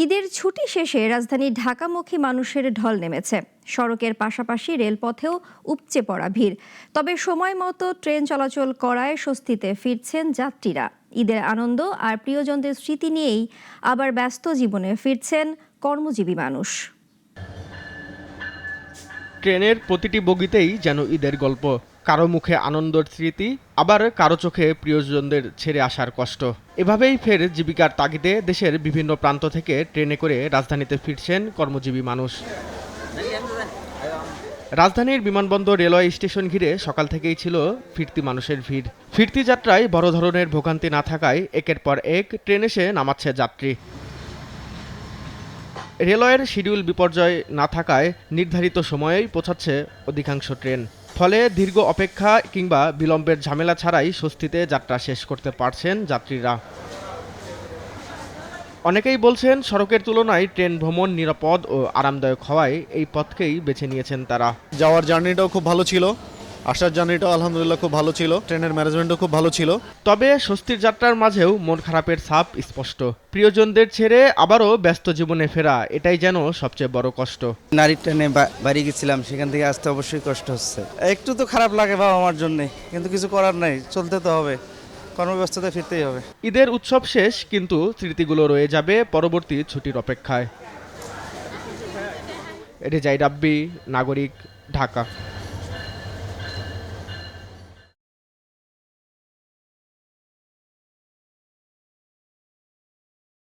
ঈদের ছুটি শেষে রাজধানী ঢাকামুখী মানুষের ঢল নেমেছে। সড়কের পাশাপাশি রেলপথেও উপচে পড়া ভিড়। তবে সময় মতো ট্রেন চলাচল করায় স্বস্তিতে ফিরছেন যাত্রীরা। ঈদের আনন্দ আর প্রিয়জনদের স্মৃতি নিয়েই আবার ব্যস্ত জীবনে ফিরছেন কর্মজীবী মানুষ। ট্রেনের প্রতিটি বগিতেই যেন ঈদের গল্প, কারো মুখে আনন্দের স্মৃতি, আবার কারো চোখে প্রিয়জনদের ছেড়ে আসার কষ্ট। এভাবেই ফের জীবিকার তাগিদে দেশের বিভিন্ন প্রান্ত থেকে ট্রেনে করে রাজধানীতে ফিরছেন কর্মজীবী মানুষ। রাজধানীর বিমানবন্দর রেলওয়ে স্টেশন ঘিরে সকাল থেকেই ছিল ফিরতি মানুষের ভিড়। ফিরতি যাত্রায় বড় ধরনের ভোগান্তি না থাকায় একের পর এক ট্রেন এসে নামাচ্ছে যাত্রী। রেলওয়ের শিডিউল বিপর্যয় না থাকায় নির্ধারিত সময়েই পৌঁছাচ্ছে অধিকাংশ ট্রেন। ফলে দীর্ঘ অপেক্ষা কিংবা বিলম্বের ঝামেলা ছাড়াই স্বস্তিতে যাত্রা শেষ করতে পারছেন যাত্রীরা। অনেকেই বলছেন সড়কের তুলনায় ট্রেন ভ্রমণ নিরাপদ ও আরামদায়ক হওয়ায় এই পথকেই বেছে নিয়েছেন তারা। যাওয়ার জার্নিটাও খুব ভালো ছিল, আসার জার্নিটাও আলহামদুলিল্লাহ খুব ভালো ছিল, ট্রেনের ম্যানেজমেন্টও খুব ভালো ছিল। তবে স্বস্তির যাত্রার মাঝেও মন খারাপের ছাপ স্পষ্ট। প্রিয়জনদের ছেড়ে আবারও ব্যস্ত জীবনে ফেরা, এটাই যেন সবচেয়ে বড় কষ্ট। নারীর ট্রেনে বাড়ি গেছিলাম, সেখান থেকে আসতে অবশ্যই কষ্ট হচ্ছে। একটু তো খারাপ লাগে বাবা আমার জন্য, কিন্তু কিছু করার নাই, চলতে তো হবে, কর্মব্যস্ততায় ফিরতেই হবে। ঈদের উৎসব শেষ, কিন্তু স্মৃতিগুলো রয়ে যাবে পরবর্তী ছুটির অপেক্ষায়। রেজাই রাব্বি, নাগরিক, ঢাকা।